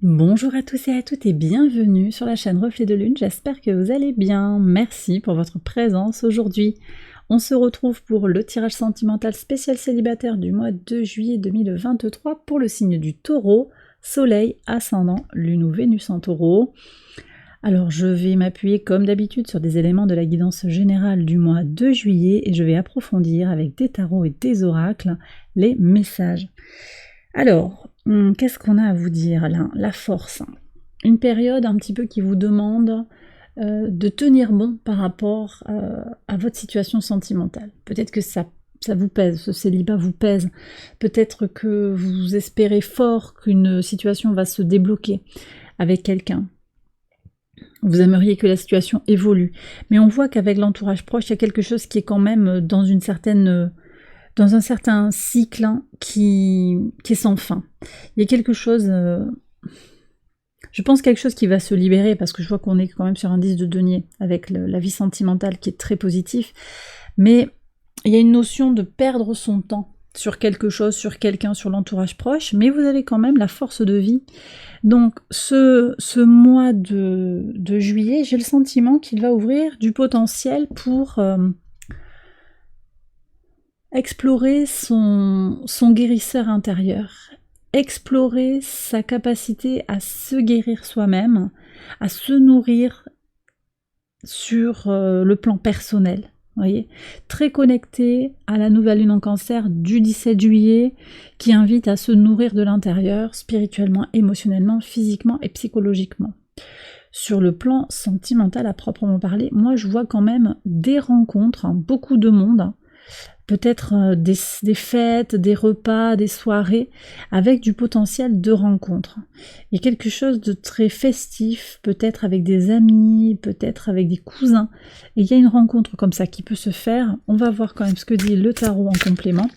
Bonjour à tous et à toutes et bienvenue sur la chaîne Reflet de Lune, j'espère que vous allez bien. Merci pour votre présence aujourd'hui. On se retrouve pour le tirage sentimental spécial célibataire du mois de juillet 2023 pour le signe du Taureau, Soleil, Ascendant, Lune ou Vénus en Taureau. Alors je vais m'appuyer comme d'habitude sur des éléments de la guidance générale du mois de juillet et je vais approfondir avec des tarots et des oracles les messages. Alors, qu'est-ce qu'on a à vous dire là? La force. Une période un petit peu qui vous demande de tenir bon par rapport à votre situation sentimentale. Peut-être que ça vous pèse, ce célibat vous pèse. Peut-être que vous espérez fort qu'une situation va se débloquer avec quelqu'un. Vous aimeriez que la situation évolue. Mais on voit qu'avec l'entourage proche, il y a quelque chose qui est quand même dans un certain cycle qui est sans fin. Il y a quelque chose, je pense quelque chose qui va se libérer, parce que je vois qu'on est quand même sur un 10 de denier, avec la vie sentimentale qui est très positif, mais il y a une notion de perdre son temps sur quelque chose, sur quelqu'un, sur l'entourage proche, mais vous avez quand même la force de vie. Donc ce mois de juillet, j'ai le sentiment qu'il va ouvrir du potentiel pour explorer son guérisseur intérieur, explorer sa capacité à se guérir soi-même, à se nourrir sur le plan personnel. Voyez, très connecté à la nouvelle lune en cancer du 17 juillet qui invite à se nourrir de l'intérieur, spirituellement, émotionnellement, physiquement et psychologiquement. Sur le plan sentimental à proprement parler, moi je vois quand même des rencontres, beaucoup de monde, peut-être des fêtes, des repas, des soirées, avec du potentiel de rencontre. Il y a quelque chose de très festif, peut-être avec des amis, peut-être avec des cousins. Et il y a une rencontre comme ça qui peut se faire. On va voir quand même ce que dit le tarot en complément.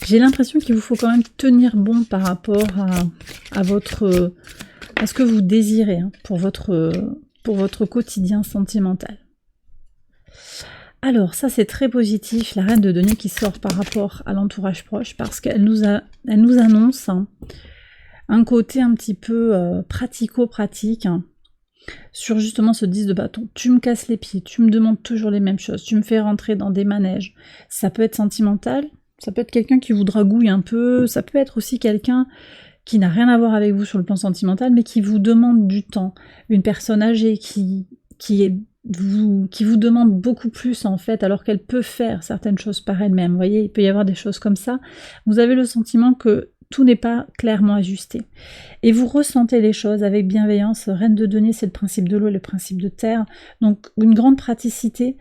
J'ai l'impression qu'il vous faut quand même tenir bon par rapport à ce que vous désirez pour votre quotidien sentimental. Alors ça c'est très positif, la reine de denier qui sort par rapport à l'entourage proche, parce qu'elle nous annonce un côté un petit peu pratico-pratique sur justement ce 10 de bâton. Tu me casses les pieds, tu me demandes toujours les mêmes choses, tu me fais rentrer dans des manèges. Ça peut être sentimental, ça peut être quelqu'un qui vous dragouille un peu, ça peut être aussi quelqu'un qui n'a rien à voir avec vous sur le plan sentimental, mais qui vous demande du temps. Une personne âgée qui vous demande beaucoup plus en fait, alors qu'elle peut faire certaines choses par elle-même. Vous voyez, il peut y avoir des choses comme ça. Vous avez le sentiment que tout n'est pas clairement ajusté. Et vous ressentez les choses avec bienveillance. Reine de denier, c'est le principe de l'eau et le principe de terre. Donc une grande praticité,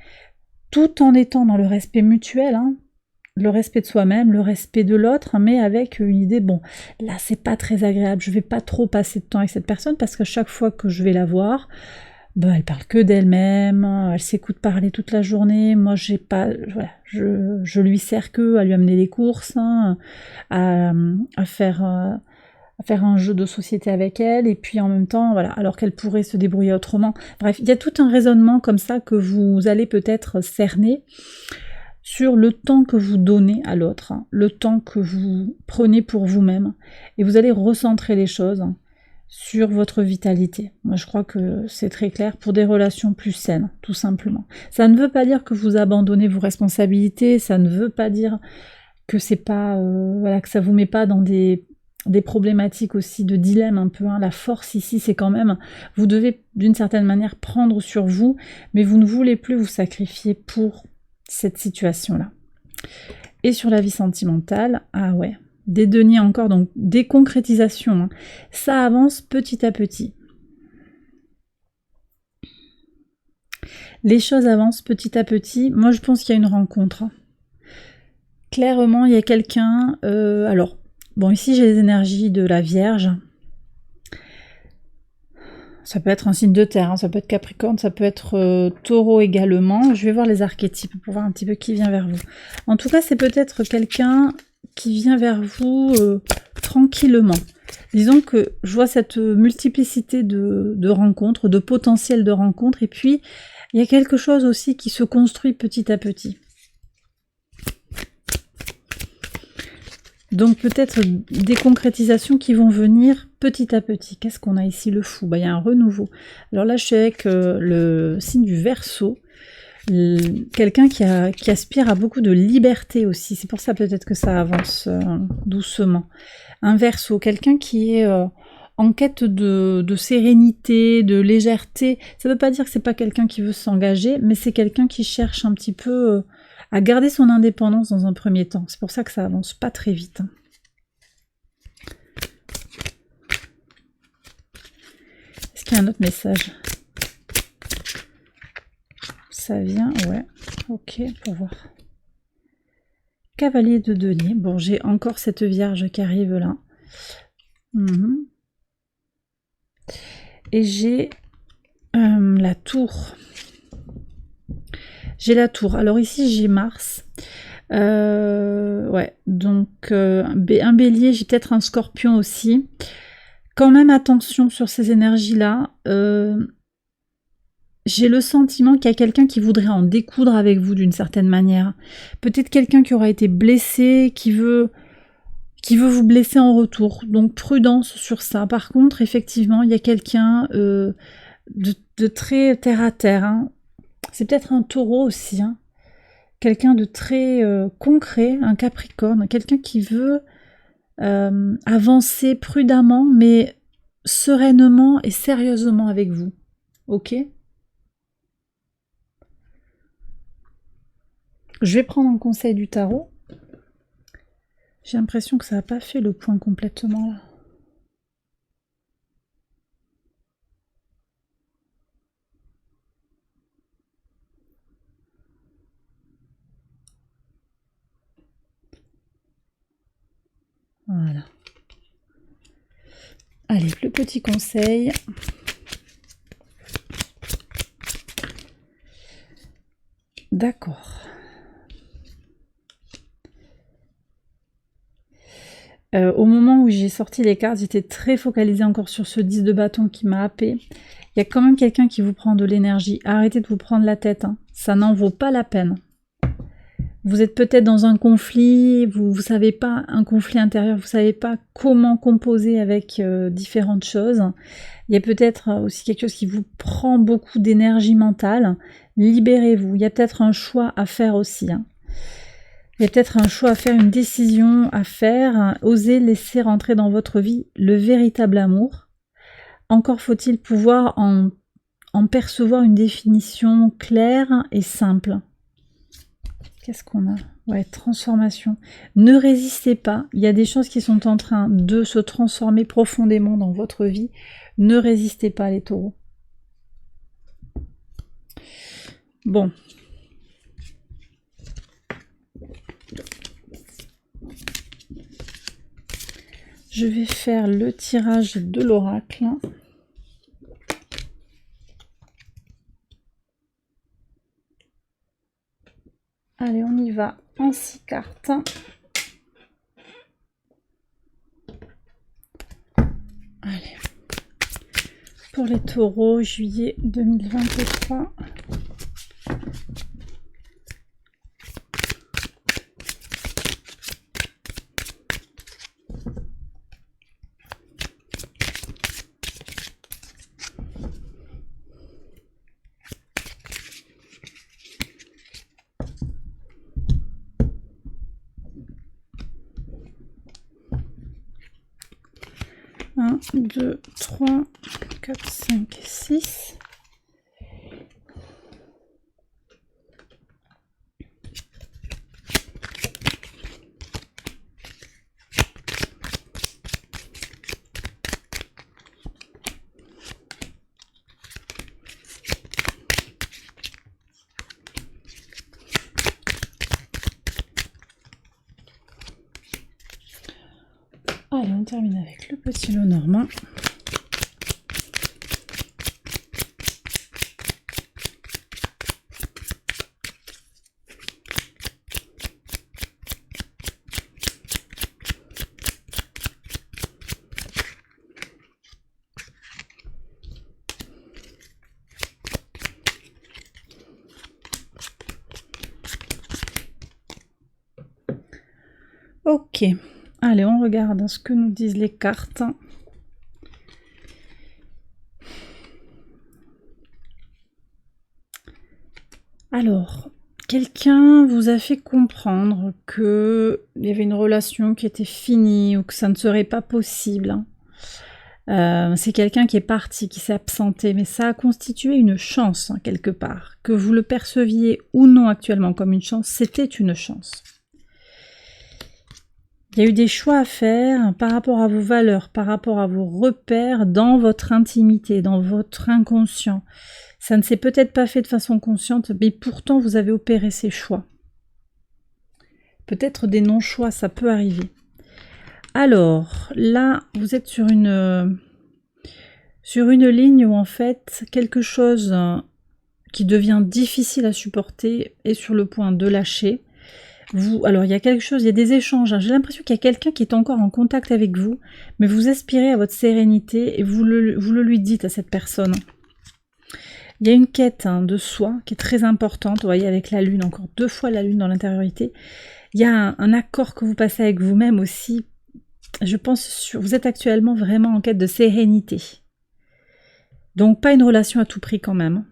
tout en étant dans le respect mutuel, le respect de soi-même, le respect de l'autre, mais avec une idée, bon, là c'est pas très agréable, je vais pas trop passer de temps avec cette personne, parce qu'à chaque fois que je vais la voir, elle parle que d'elle-même, elle s'écoute parler toute la journée, moi j'ai pas, voilà, je lui sers que à lui amener les courses, à faire un jeu de société avec elle, et puis en même temps, voilà, alors qu'elle pourrait se débrouiller autrement. Bref, il y a tout un raisonnement comme ça que vous allez peut-être cerner sur le temps que vous donnez à l'autre, le temps que vous prenez pour vous-même, et vous allez recentrer les choses sur votre vitalité. Moi je crois que c'est très clair, pour des relations plus saines, tout simplement. Ça ne veut pas dire que vous abandonnez vos responsabilités, ça ne veut pas dire que c'est pas voilà, que ça vous met pas dans des problématiques aussi de dilemme un peu. La force ici, c'est quand même, vous devez d'une certaine manière prendre sur vous, mais vous ne voulez plus vous sacrifier pour cette situation-là. Et sur la vie sentimentale, ah ouais, des deniers encore, donc des concrétisations. Ça avance petit à petit. Les choses avancent petit à petit. Moi, je pense qu'il y a une rencontre. Clairement, il y a quelqu'un... alors, bon, ici, j'ai les énergies de la Vierge. Ça peut être un signe de terre, ça peut être Capricorne, ça peut être Taureau également. Je vais voir les archétypes pour voir un petit peu qui vient vers vous. En tout cas, c'est peut-être quelqu'un qui vient vers vous tranquillement. Disons que je vois cette multiplicité de rencontres, de potentiel de rencontres, et puis il y a quelque chose aussi qui se construit petit à petit. Donc peut-être des concrétisations qui vont venir petit à petit. Qu'est-ce qu'on a ici? Le fou. Bah, il y a un renouveau. Alors là, je suis avec le signe du Verseau. Quelqu'un qui aspire à beaucoup de liberté aussi. C'est pour ça peut-être que ça avance doucement. Un Verseau, quelqu'un qui est en quête de sérénité, de légèreté. Ça ne veut pas dire que c'est pas quelqu'un qui veut s'engager, mais c'est quelqu'un qui cherche un petit peu à garder son indépendance dans un premier temps. C'est pour ça que ça avance pas très vite. Est-ce qu'il y a un autre message? Ça vient, ouais. Ok, pour voir. Cavalier de denier. Bon, j'ai encore cette vierge qui arrive là. Et j'ai la tour. J'ai la tour. Alors ici, j'ai Mars. Ouais, donc un bélier, j'ai peut-être un scorpion aussi. Quand même attention sur ces énergies-là. J'ai le sentiment qu'il y a quelqu'un qui voudrait en découdre avec vous d'une certaine manière. Peut-être quelqu'un qui aura été blessé, qui veut vous blesser en retour. Donc prudence sur ça. Par contre, effectivement, il y a quelqu'un de très terre à terre. Hein. C'est peut-être un taureau aussi. Hein. Quelqu'un de très concret, un capricorne. Quelqu'un qui veut avancer prudemment, mais sereinement et sérieusement avec vous. Ok ? Je vais prendre un conseil du tarot. J'ai l'impression que ça n'a pas fait le point complètement là. Voilà. Allez, le petit conseil. D'accord. Au moment où j'ai sorti les cartes, j'étais très focalisée encore sur ce 10 de bâton qui m'a happé. Il y a quand même quelqu'un qui vous prend de l'énergie. Arrêtez de vous prendre la tête. Hein. Ça n'en vaut pas la peine. Vous êtes peut-être dans un conflit, vous savez pas, un conflit intérieur, vous savez pas comment composer avec différentes choses. Il y a peut-être aussi quelque chose qui vous prend beaucoup d'énergie mentale. Libérez-vous. Il y a peut-être un choix à faire aussi. Hein. Il y a peut-être un choix à faire, une décision à faire. Osez laisser rentrer dans votre vie le véritable amour. Encore faut-il pouvoir en percevoir une définition claire et simple. Qu'est-ce qu'on a? Ouais, transformation. Ne résistez pas. Il y a des choses qui sont en train de se transformer profondément dans votre vie. Ne résistez pas, les taureaux. Bon. Je vais faire le tirage de l'oracle. Allez, on y va en 6 cartes. Allez. Pour les taureaux, juillet 2023. Un, 2, 3, 4, 5, 6. Allez, on termine avec le petit lot normand. Ok. Allez, on regarde ce que nous disent les cartes. Alors, quelqu'un vous a fait comprendre qu'il y avait une relation qui était finie ou que ça ne serait pas possible. C'est quelqu'un qui est parti, qui s'est absenté, mais ça a constitué une chance, hein, quelque part. Que vous le perceviez ou non actuellement comme une chance, c'était une chance. Il y a eu des choix à faire par rapport à vos valeurs, par rapport à vos repères dans votre intimité, dans votre inconscient. Ça ne s'est peut-être pas fait de façon consciente, mais pourtant vous avez opéré ces choix. Peut-être des non-choix, ça peut arriver. Alors, là, vous êtes sur une ligne où en fait, quelque chose qui devient difficile à supporter est sur le point de lâcher. Alors il y a quelque chose, il y a des échanges, hein. J'ai l'impression qu'il y a quelqu'un qui est encore en contact avec vous, mais vous aspirez à votre sérénité et vous le lui dites à cette personne. Il y a une quête de soi qui est très importante, vous voyez, avec la lune, encore 2 fois la lune dans l'intériorité. Il y a un accord que vous passez avec vous-même aussi. Je pense, vous êtes actuellement vraiment en quête de sérénité. Donc pas une relation à tout prix quand même.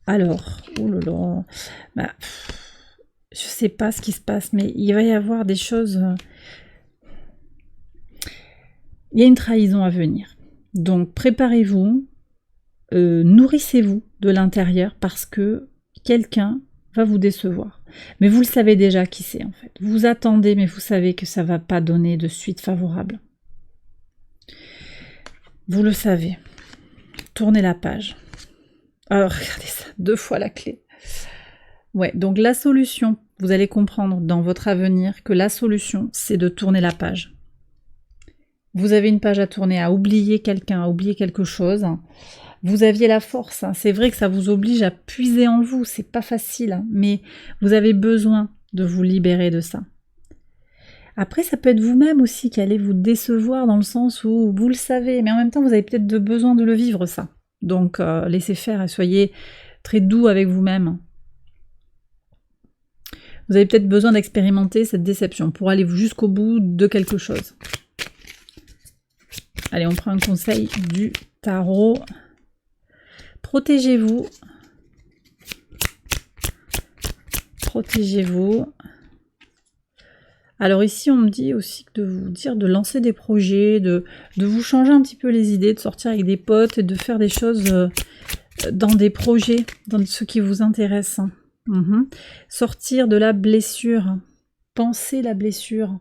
Alors, oh là là, bah, je sais pas ce qui se passe, mais il va y avoir des choses. Il y a une trahison à venir. Donc préparez-vous, nourrissez-vous de l'intérieur parce que quelqu'un va vous décevoir. Mais vous le savez déjà qui c'est en fait. Vous attendez, mais vous savez que ça ne va pas donner de suite favorable. Vous le savez. Tournez la page. Alors, regardez ça, 2 fois la clé. Ouais, donc la solution, vous allez comprendre dans votre avenir que la solution, c'est de tourner la page. Vous avez une page à tourner, à oublier quelqu'un, à oublier quelque chose. Vous aviez la force, hein. C'est vrai que ça vous oblige à puiser en vous, c'est pas facile, hein, mais vous avez besoin de vous libérer de ça. Après, ça peut être vous-même aussi qui allez vous décevoir dans le sens où vous le savez, mais en même temps, vous avez peut-être besoin de le vivre, ça. Donc, laissez faire et soyez très doux avec vous-même. Vous avez peut-être besoin d'expérimenter cette déception pour aller jusqu'au bout de quelque chose. Allez, on prend un conseil du tarot. Protégez-vous. Protégez-vous. Alors ici, on me dit aussi de vous dire de lancer des projets, de vous changer un petit peu les idées, de sortir avec des potes et de faire des choses dans des projets, dans ce qui vous intéresse. Sortir de la blessure. Pensez la blessure.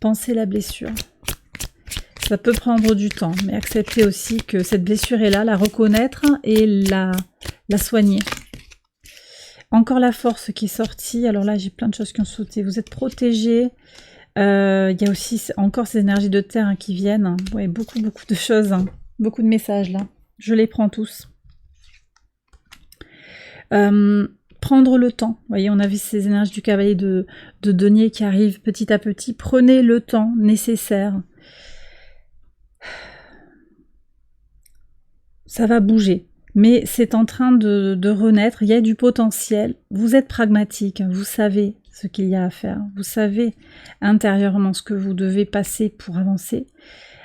Pensez la blessure. Ça peut prendre du temps, mais acceptez aussi que cette blessure est là, la reconnaître et la soigner. Encore la force qui est sortie. Alors là, j'ai plein de choses qui ont sauté. Vous êtes protégés. Il y a aussi encore ces énergies de terre hein, qui viennent. Ouais, beaucoup de choses. Hein. Beaucoup de messages là. Je les prends tous. Prendre le temps. Vous voyez, on a vu ces énergies du cavalier de denier qui arrivent petit à petit. Prenez le temps nécessaire. Ça va bouger. Mais c'est en train de renaître, il y a du potentiel, vous êtes pragmatique, vous savez ce qu'il y a à faire, vous savez intérieurement ce que vous devez passer pour avancer.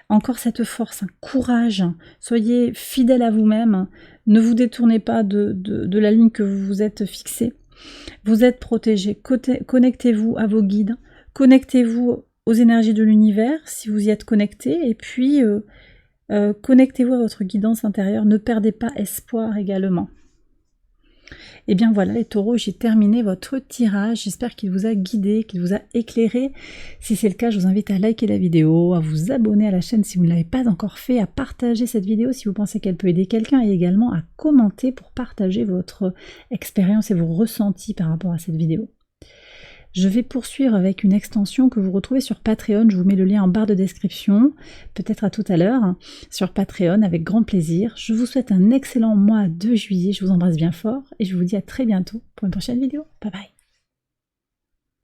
Encore cette force, un courage, soyez fidèle à vous-même, ne vous détournez pas de la ligne que vous vous êtes fixée. Vous êtes protégé, connectez-vous à vos guides, connectez-vous aux énergies de l'univers si vous y êtes connecté, et puis connectez-vous à votre guidance intérieure, ne perdez pas espoir également. Et bien voilà les taureaux, j'ai terminé votre tirage, j'espère qu'il vous a guidé, qu'il vous a éclairé. Si c'est le cas, je vous invite à liker la vidéo, à vous abonner à la chaîne si vous ne l'avez pas encore fait, à partager cette vidéo si vous pensez qu'elle peut aider quelqu'un et également à commenter pour partager votre expérience et vos ressentis par rapport à cette vidéo. Je vais poursuivre avec une extension que vous retrouvez sur Patreon. Je vous mets le lien en barre de description. Peut-être à tout à l'heure sur Patreon avec grand plaisir. Je vous souhaite un excellent mois de juillet. Je vous embrasse bien fort et je vous dis à très bientôt pour une prochaine vidéo. Bye bye.